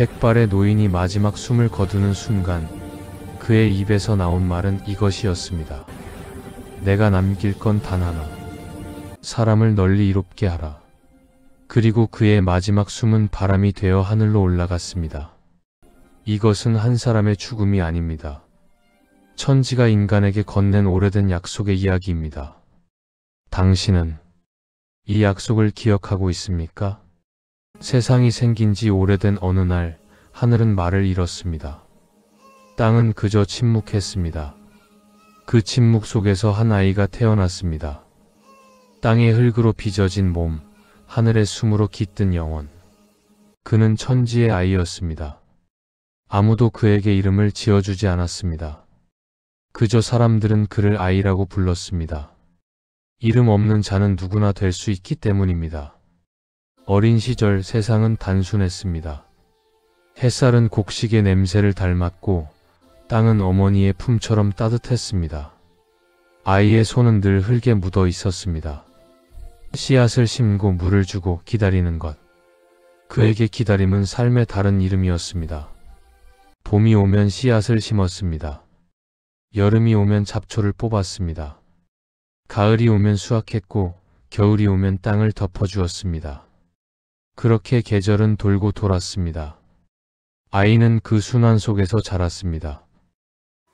백발의 노인이 마지막 숨을 거두는 순간 그의 입에서 나온 말은 이것이었습니다. 내가 남길 건 단 하나. 사람을 널리 이롭게 하라. 그리고 그의 마지막 숨은 바람이 되어 하늘로 올라갔습니다. 이것은 한 사람의 죽음이 아닙니다. 천지가 인간에게 건넨 오래된 약속의 이야기입니다. 당신은 이 약속을 기억하고 있습니까? 세상이 생긴 지 오래된 어느 날 하늘은 말을 잃었습니다. 땅은 그저 침묵했습니다. 그 침묵 속에서 한 아이가 태어났습니다. 땅의 흙으로 빚어진 몸, 하늘의 숨으로 깃든 영혼. 그는 천지의 아이였습니다. 아무도 그에게 이름을 지어주지 않았습니다. 그저 사람들은 그를 아이라고 불렀습니다. 이름 없는 자는 누구나 될 수 있기 때문입니다. 어린 시절 세상은 단순했습니다. 햇살은 곡식의 냄새를 닮았고 땅은 어머니의 품처럼 따뜻했습니다. 아이의 손은 늘 흙에 묻어 있었습니다. 씨앗을 심고 물을 주고 기다리는 것. 그에게 기다림은 삶의 다른 이름이었습니다. 봄이 오면 씨앗을 심었습니다. 여름이 오면 잡초를 뽑았습니다. 가을이 오면 수확했고 겨울이 오면 땅을 덮어주었습니다. 그렇게 계절은 돌고 돌았습니다. 아이는 그 순환 속에서 자랐습니다.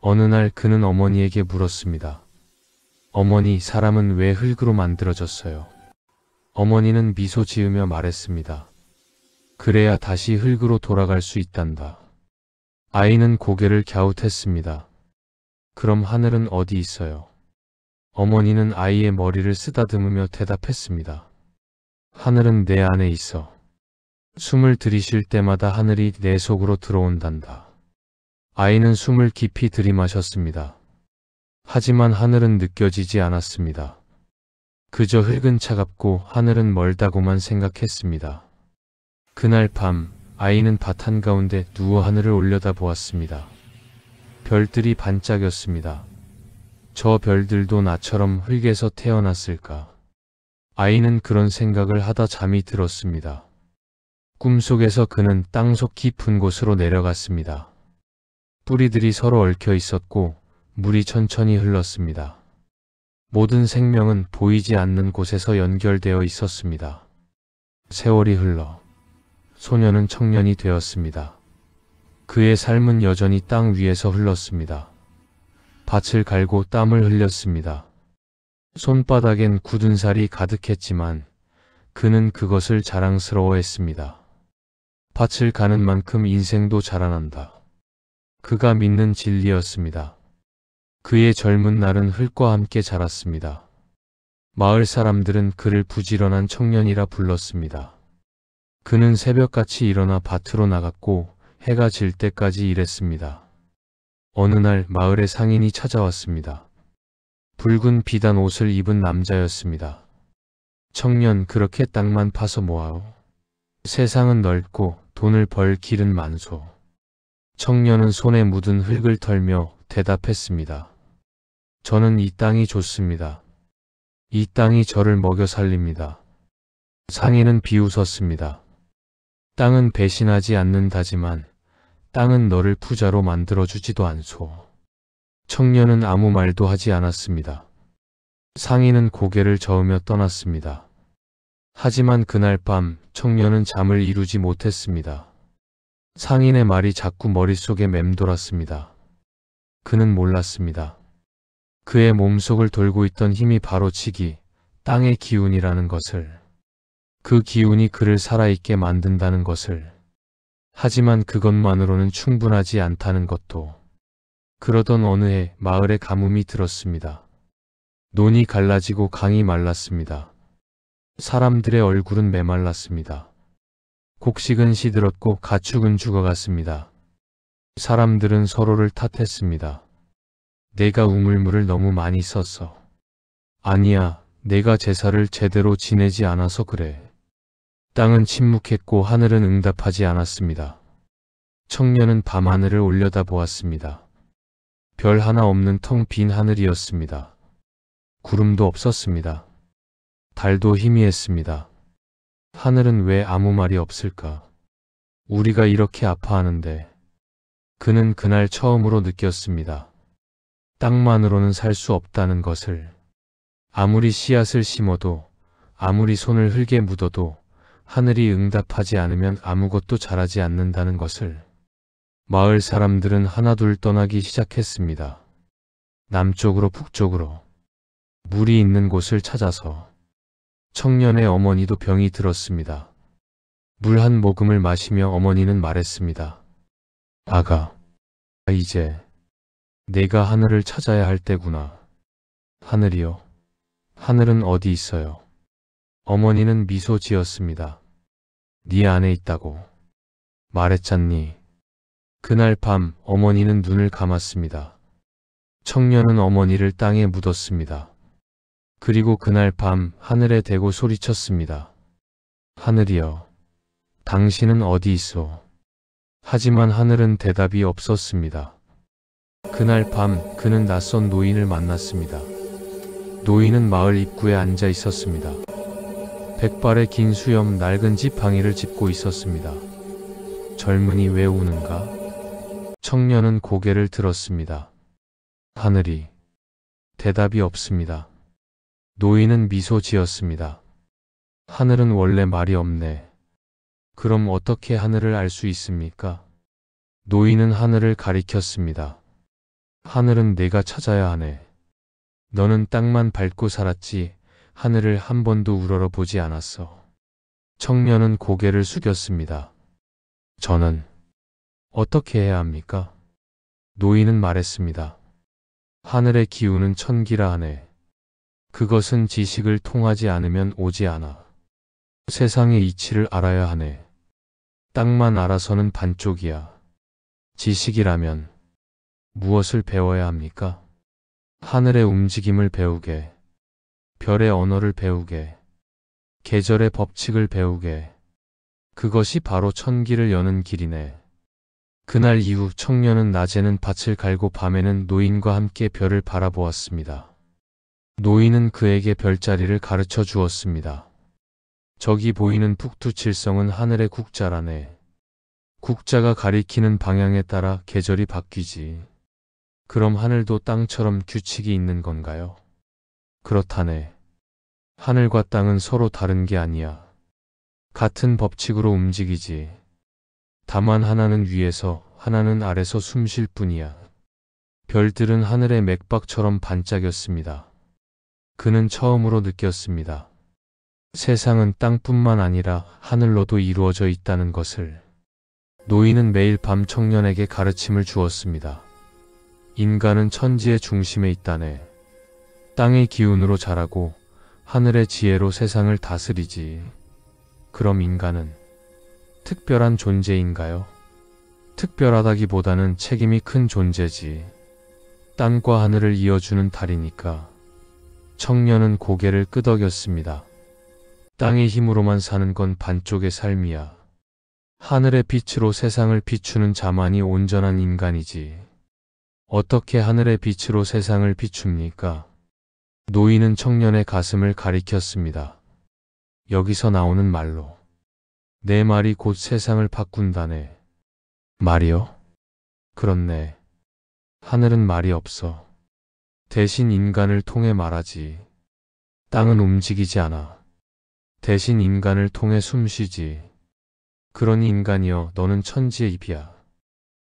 어느 날 그는 어머니에게 물었습니다. 어머니, 사람은 왜 흙으로 만들어졌어요? 어머니는 미소 지으며 말했습니다. 그래야 다시 흙으로 돌아갈 수 있단다. 아이는 고개를 갸웃했습니다. 그럼 하늘은 어디 있어요? 어머니는 아이의 머리를 쓰다듬으며 대답했습니다. 하늘은 내 안에 있어. 숨을 들이쉴 때마다 하늘이 내 속으로 들어온단다. 아이는 숨을 깊이 들이마셨습니다. 하지만 하늘은 느껴지지 않았습니다. 그저 흙은 차갑고 하늘은 멀다고만 생각했습니다. 그날 밤 아이는 밭 한가운데 누워 하늘을 올려다보았습니다. 별들이 반짝였습니다. 저 별들도 나처럼 흙에서 태어났을까? 아이는 그런 생각을 하다 잠이 들었습니다. 꿈속에서 그는 땅속 깊은 곳으로 내려갔습니다. 뿌리들이 서로 얽혀 있었고 물이 천천히 흘렀습니다. 모든 생명은 보이지 않는 곳에서 연결되어 있었습니다. 세월이 흘러 소년은 청년이 되었습니다. 그의 삶은 여전히 땅 위에서 흘렀습니다. 밭을 갈고 땀을 흘렸습니다. 손바닥엔 굳은 살이 가득했지만 그는 그것을 자랑스러워했습니다. 밭을 가는 만큼 인생도 자라난다. 그가 믿는 진리였습니다. 그의 젊은 날은 흙과 함께 자랐습니다. 마을 사람들은 그를 부지런한 청년이라 불렀습니다. 그는 새벽같이 일어나 밭으로 나갔고 해가 질 때까지 일했습니다. 어느 날 마을에 상인이 찾아왔습니다. 붉은 비단 옷을 입은 남자였습니다. 청년, 그렇게 땅만 파서 뭐하오? 세상은 넓고 돈을 벌 길은 많소. 청년은 손에 묻은 흙을 털며 대답했습니다. 저는 이 땅이 좋습니다. 이 땅이 저를 먹여 살립니다. 상인은 비웃었습니다. 땅은 배신하지 않는다지만 땅은 너를 부자로 만들어주지도 않소. 청년은 아무 말도 하지 않았습니다. 상인은 고개를 저으며 떠났습니다. 하지만 그날 밤 청년은 잠을 이루지 못했습니다. 상인의 말이 자꾸 머릿속에 맴돌았습니다. 그는 몰랐습니다. 그의 몸속을 돌고 있던 힘이 바로 치기, 땅의 기운이라는 것을. 그 기운이 그를 살아있게 만든다는 것을. 하지만 그것만으로는 충분하지 않다는 것도. 그러던 어느 해 마을에 가뭄이 들었습니다. 논이 갈라지고 강이 말랐습니다. 사람들의 얼굴은 메말랐습니다. 곡식은 시들었고 가축은 죽어갔습니다. 사람들은 서로를 탓했습니다. 내가 우물물을 너무 많이 썼어. 아니야, 내가 제사를 제대로 지내지 않아서 그래. 땅은 침묵했고 하늘은 응답하지 않았습니다. 청년은 밤하늘을 올려다보았습니다. 별 하나 없는 텅 빈 하늘이었습니다. 구름도 없었습니다. 달도 희미했습니다. 하늘은 왜 아무 말이 없을까? 우리가 이렇게 아파하는데 그는 그날 처음으로 느꼈습니다. 땅만으로는 살 수 없다는 것을. 아무리 씨앗을 심어도, 아무리 손을 흙에 묻어도 하늘이 응답하지 않으면 아무것도 자라지 않는다는 것을. 마을 사람들은 하나둘 떠나기 시작했습니다. 남쪽으로 북쪽으로 물이 있는 곳을 찾아서. 청년의 어머니도 병이 들었습니다. 물 한 모금을 마시며 어머니는 말했습니다. 아가, 이제 내가 하늘을 찾아야 할 때구나. 하늘이요? 하늘은 어디 있어요? 어머니는 미소 지었습니다. 네 안에 있다고 말했잖니. 그날 밤 어머니는 눈을 감았습니다. 청년은 어머니를 땅에 묻었습니다. 그리고 그날 밤 하늘에 대고 소리쳤습니다. 하늘이여, 당신은 어디 있어? 하지만 하늘은 대답이 없었습니다. 그날 밤 그는 낯선 노인을 만났습니다. 노인은 마을 입구에 앉아 있었습니다. 백발의 긴 수염 낡은 지팡이를 짚고 있었습니다. 젊은이 왜 우는가? 청년은 고개를 들었습니다. 하늘이. 대답이 없습니다. 노인은 미소 지었습니다. 하늘은 원래 말이 없네. 그럼 어떻게 하늘을 알 수 있습니까? 노인은 하늘을 가리켰습니다. 하늘은 내가 찾아야 하네. 너는 땅만 밟고 살았지 하늘을 한 번도 우러러 보지 않았어. 청년은 고개를 숙였습니다. 저는 어떻게 해야 합니까? 노인은 말했습니다. 하늘의 기운은 천기라 하네. 그것은 지식을 통하지 않으면 오지 않아. 세상의 이치를 알아야 하네. 땅만 알아서는 반쪽이야. 지식이라면 무엇을 배워야 합니까? 하늘의 움직임을 배우게, 별의 언어를 배우게, 계절의 법칙을 배우게. 그것이 바로 천기를 여는 길이네. 그날 이후 청년은 낮에는 밭을 갈고 밤에는 노인과 함께 별을 바라보았습니다. 노인은 그에게 별자리를 가르쳐 주었습니다. 저기 보이는 북두칠성은 하늘의 국자라네. 국자가 가리키는 방향에 따라 계절이 바뀌지. 그럼 하늘도 땅처럼 규칙이 있는 건가요? 그렇다네. 하늘과 땅은 서로 다른 게 아니야. 같은 법칙으로 움직이지. 다만 하나는 위에서, 하나는 아래서 숨 쉴 뿐이야. 별들은 하늘의 맥박처럼 반짝였습니다. 그는 처음으로 느꼈습니다. 세상은 땅뿐만 아니라 하늘로도 이루어져 있다는 것을. 노인은 매일 밤 청년에게 가르침을 주었습니다. 인간은 천지의 중심에 있다네. 땅의 기운으로 자라고 하늘의 지혜로 세상을 다스리지. 그럼 인간은 특별한 존재인가요? 특별하다기보다는 책임이 큰 존재지. 땅과 하늘을 이어주는 달이니까. 청년은 고개를 끄덕였습니다. 땅의 힘으로만 사는 건 반쪽의 삶이야. 하늘의 빛으로 세상을 비추는 자만이 온전한 인간이지. 어떻게 하늘의 빛으로 세상을 비춥니까? 노인은 청년의 가슴을 가리켰습니다. 여기서 나오는 말로. 내 말이 곧 세상을 바꾼다네. 말이요? 그렇네. 하늘은 말이 없어. 대신 인간을 통해 말하지. 땅은 움직이지 않아. 대신 인간을 통해 숨쉬지. 그러니 인간이여, 너는 천지의 잎이야.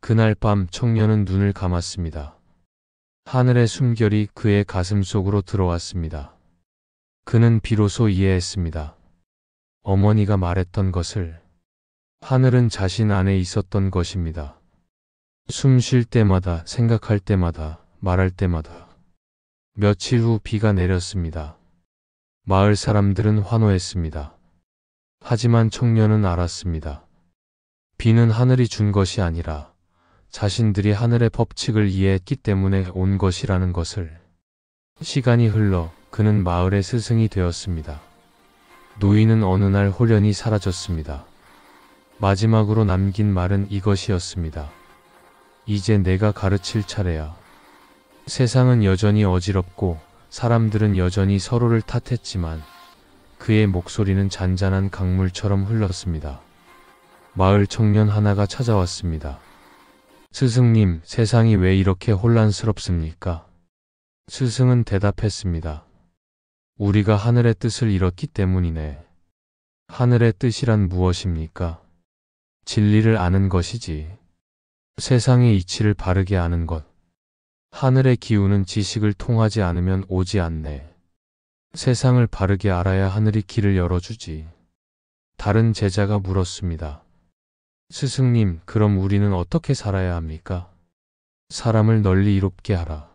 그날 밤 청년은 눈을 감았습니다. 하늘의 숨결이 그의 가슴 속으로 들어왔습니다. 그는 비로소 이해했습니다. 어머니가 말했던 것을. 하늘은 자신 안에 있었던 것입니다. 숨 쉴 때마다, 생각할 때마다, 말할 때마다. 며칠 후 비가 내렸습니다. 마을 사람들은 환호했습니다. 하지만 청년은 알았습니다. 비는 하늘이 준 것이 아니라 자신들이 하늘의 법칙을 이해했기 때문에 온 것이라는 것을. 시간이 흘러 그는 마을의 스승이 되었습니다. 노인은 어느 날 홀연히 사라졌습니다. 마지막으로 남긴 말은 이것이었습니다. 이제 내가 가르칠 차례야. 세상은 여전히 어지럽고 사람들은 여전히 서로를 탓했지만 그의 목소리는 잔잔한 강물처럼 흘렀습니다. 마을 청년 하나가 찾아왔습니다. 스승님, 세상이 왜 이렇게 혼란스럽습니까? 스승은 대답했습니다. 우리가 하늘의 뜻을 잃었기 때문이네. 하늘의 뜻이란 무엇입니까? 진리를 아는 것이지. 세상의 이치를 바르게 아는 것. 하늘의 기운은 지식을 통하지 않으면 오지 않네. 세상을 바르게 알아야 하늘이 길을 열어주지. 다른 제자가 물었습니다. 스승님, 그럼 우리는 어떻게 살아야 합니까? 사람을 널리 이롭게 하라.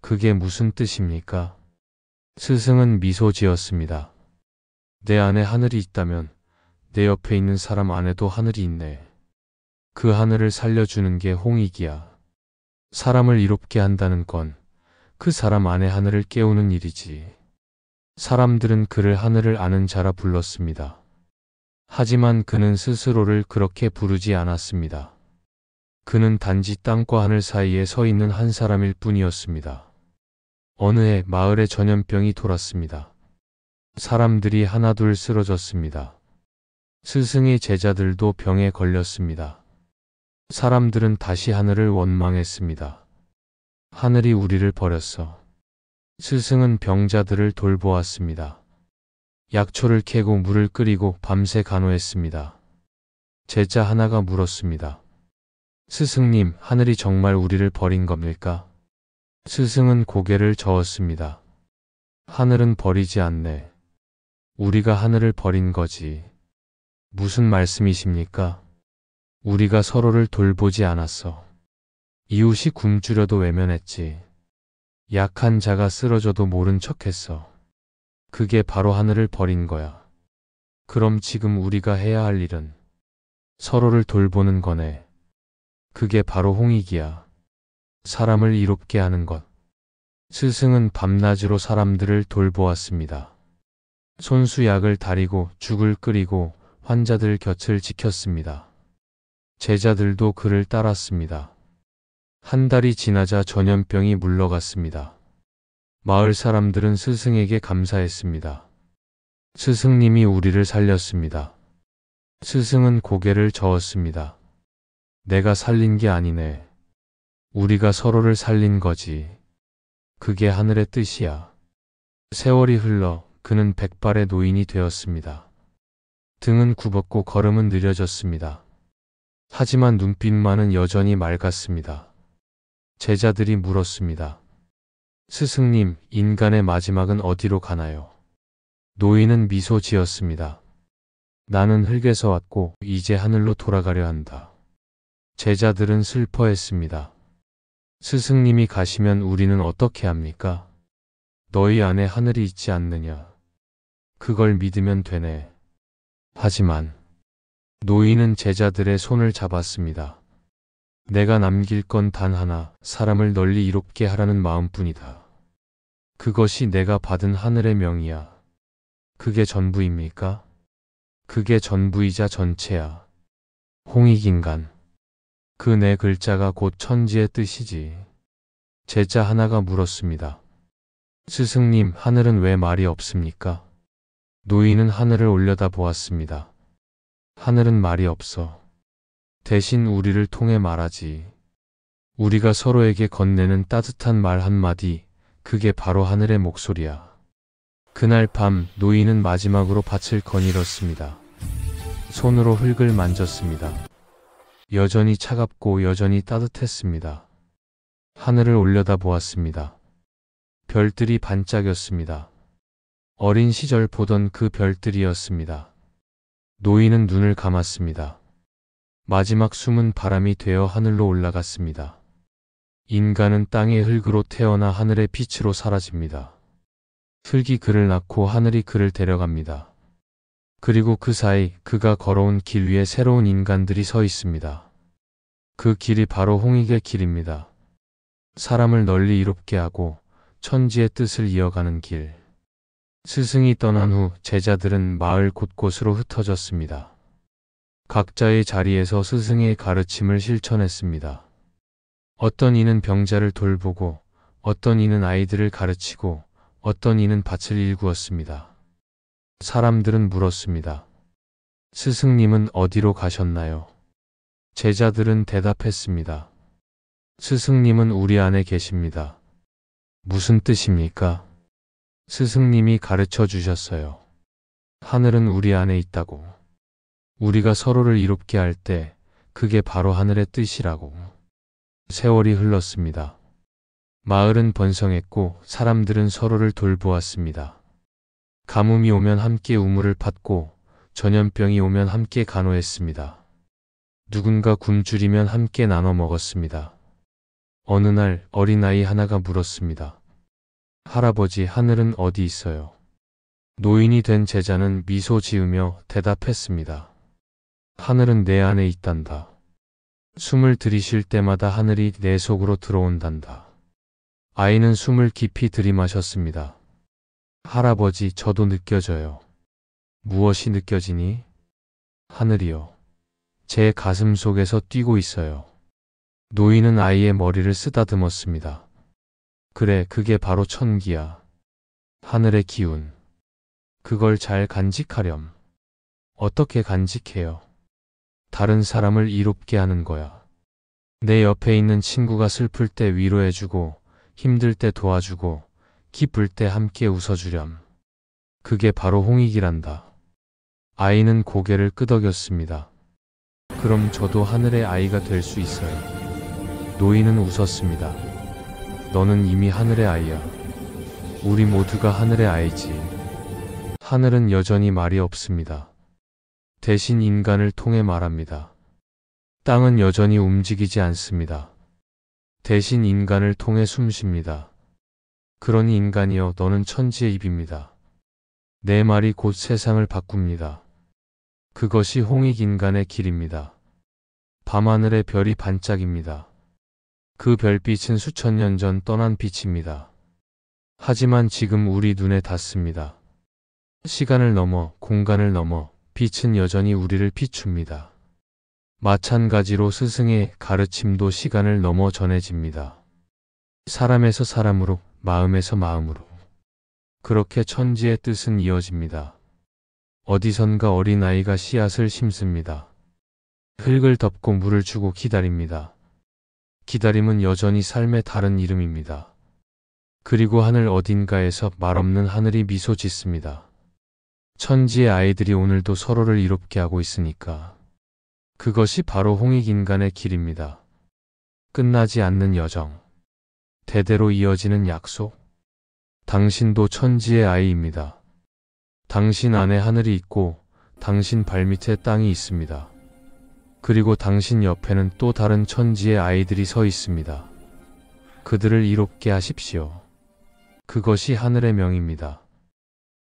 그게 무슨 뜻입니까? 스승은 미소 지었습니다. 내 안에 하늘이 있다면 내 옆에 있는 사람 안에도 하늘이 있네. 그 하늘을 살려주는 게 홍익이야. 사람을 이롭게 한다는 건 그 사람 안에 하늘을 깨우는 일이지. 사람들은 그를 하늘을 아는 자라 불렀습니다. 하지만 그는 스스로를 그렇게 부르지 않았습니다. 그는 단지 땅과 하늘 사이에 서 있는 한 사람일 뿐이었습니다. 어느 해 마을에 전염병이 돌았습니다. 사람들이 하나둘 쓰러졌습니다. 스승의 제자들도 병에 걸렸습니다. 사람들은 다시 하늘을 원망했습니다. 하늘이 우리를 버렸어. 스승은 병자들을 돌보았습니다. 약초를 캐고 물을 끓이고 밤새 간호했습니다. 제자 하나가 물었습니다. 스승님, 하늘이 정말 우리를 버린 겁니까? 스승은 고개를 저었습니다. 하늘은 버리지 않네. 우리가 하늘을 버린 거지. 무슨 말씀이십니까? 우리가 서로를 돌보지 않았어. 이웃이 굶주려도 외면했지. 약한 자가 쓰러져도 모른 척했어. 그게 바로 하늘을 버린 거야. 그럼 지금 우리가 해야 할 일은 서로를 돌보는 거네. 그게 바로 홍익이야. 사람을 이롭게 하는 것. 스승은 밤낮으로 사람들을 돌보았습니다. 손수약을 다리고 죽을 끓이고 환자들 곁을 지켰습니다. 제자들도 그를 따랐습니다. 한 달이 지나자 전염병이 물러갔습니다. 마을 사람들은 스승에게 감사했습니다. 스승님이 우리를 살렸습니다. 스승은 고개를 저었습니다. 내가 살린 게 아니네. 우리가 서로를 살린 거지. 그게 하늘의 뜻이야. 세월이 흘러 그는 백발의 노인이 되었습니다. 등은 굽었고 걸음은 느려졌습니다. 하지만 눈빛만은 여전히 맑았습니다. 제자들이 물었습니다. 스승님, 인간의 마지막은 어디로 가나요? 노인은 미소 지었습니다. 나는 흙에서 왔고 이제 하늘로 돌아가려 한다. 제자들은 슬퍼했습니다. 스승님이 가시면 우리는 어떻게 합니까? 너희 안에 하늘이 있지 않느냐? 그걸 믿으면 되네. 하지만 노인은 제자들의 손을 잡았습니다. 내가 남길 건 단 하나, 사람을 널리 이롭게 하라는 마음뿐이다. 그것이 내가 받은 하늘의 명이야. 그게 전부입니까? 그게 전부이자 전체야. 홍익인간. 그 네 글자가 곧 천지의 뜻이지. 제자 하나가 물었습니다. 스승님, 하늘은 왜 말이 없습니까? 노인은 하늘을 올려다 보았습니다. 하늘은 말이 없어. 대신 우리를 통해 말하지. 우리가 서로에게 건네는 따뜻한 말 한마디, 그게 바로 하늘의 목소리야. 그날 밤 노인은 마지막으로 밭을 거닐었습니다. 손으로 흙을 만졌습니다. 여전히 차갑고 여전히 따뜻했습니다. 하늘을 올려다 보았습니다. 별들이 반짝였습니다. 어린 시절 보던 그 별들이었습니다. 노인은 눈을 감았습니다. 마지막 숨은 바람이 되어 하늘로 올라갔습니다. 인간은 땅의 흙으로 태어나 하늘의 빛으로 사라집니다. 흙이 그를 낳고 하늘이 그를 데려갑니다. 그리고 그 사이 그가 걸어온 길 위에 새로운 인간들이 서 있습니다. 그 길이 바로 홍익의 길입니다. 사람을 널리 이롭게 하고 천지의 뜻을 이어가는 길. 스승이 떠난 후 제자들은 마을 곳곳으로 흩어졌습니다. 각자의 자리에서 스승의 가르침을 실천했습니다. 어떤 이는 병자를 돌보고, 어떤 이는 아이들을 가르치고, 어떤 이는 밭을 일구었습니다. 사람들은 물었습니다. 스승님은 어디로 가셨나요? 제자들은 대답했습니다. 스승님은 우리 안에 계십니다. 무슨 뜻입니까? 스승님이 가르쳐 주셨어요. 하늘은 우리 안에 있다고. 우리가 서로를 이롭게 할 때 그게 바로 하늘의 뜻이라고. 세월이 흘렀습니다. 마을은 번성했고 사람들은 서로를 돌보았습니다. 가뭄이 오면 함께 우물을 팠고 전염병이 오면 함께 간호했습니다. 누군가 굶주리면 함께 나눠 먹었습니다. 어느 날 어린아이 하나가 물었습니다. 할아버지, 하늘은 어디 있어요? 노인이 된 제자는 미소 지으며 대답했습니다. 하늘은 내 안에 있단다. 숨을 들이쉴 때마다 하늘이 내 속으로 들어온단다. 아이는 숨을 깊이 들이마셨습니다. 할아버지, 저도 느껴져요. 무엇이 느껴지니? 하늘이요. 제 가슴 속에서 뛰고 있어요. 노인은 아이의 머리를 쓰다듬었습니다. 그래, 그게 바로 천기야. 하늘의 기운. 그걸 잘 간직하렴. 어떻게 간직해요? 다른 사람을 이롭게 하는 거야. 내 옆에 있는 친구가 슬플 때 위로해주고, 힘들 때 도와주고, 기쁠 때 함께 웃어주렴. 그게 바로 홍익이란다. 아이는 고개를 끄덕였습니다. 그럼 저도 하늘의 아이가 될 수 있어요. 노인은 웃었습니다. 너는 이미 하늘의 아이야. 우리 모두가 하늘의 아이지. 하늘은 여전히 말이 없습니다. 대신 인간을 통해 말합니다. 땅은 여전히 움직이지 않습니다. 대신 인간을 통해 숨쉽니다. 그러니 인간이여, 너는 천지의 입입니다. 내 말이 곧 세상을 바꿉니다. 그것이 홍익 인간의 길입니다. 밤하늘의 별이 반짝입니다. 그 별빛은 수천 년 전 떠난 빛입니다. 하지만 지금 우리 눈에 닿습니다. 시간을 넘어, 공간을 넘어 빛은 여전히 우리를 비춥니다. 마찬가지로 스승의 가르침도 시간을 넘어 전해집니다. 사람에서 사람으로, 마음에서 마음으로. 그렇게 천지의 뜻은 이어집니다. 어디선가 어린아이가 씨앗을 심습니다. 흙을 덮고 물을 주고 기다립니다. 기다림은 여전히 삶의 다른 이름입니다. 그리고 하늘 어딘가에서 말없는 하늘이 미소 짓습니다. 천지의 아이들이 오늘도 서로를 이롭게 하고 있으니까. 그것이 바로 홍익 인간의 길입니다. 끝나지 않는 여정. 대대로 이어지는 약속. 당신도 천지의 아이입니다. 당신 안에 하늘이 있고 당신 발밑에 땅이 있습니다. 그리고 당신 옆에는 또 다른 천지의 아이들이 서 있습니다. 그들을 이롭게 하십시오. 그것이 하늘의 명입니다.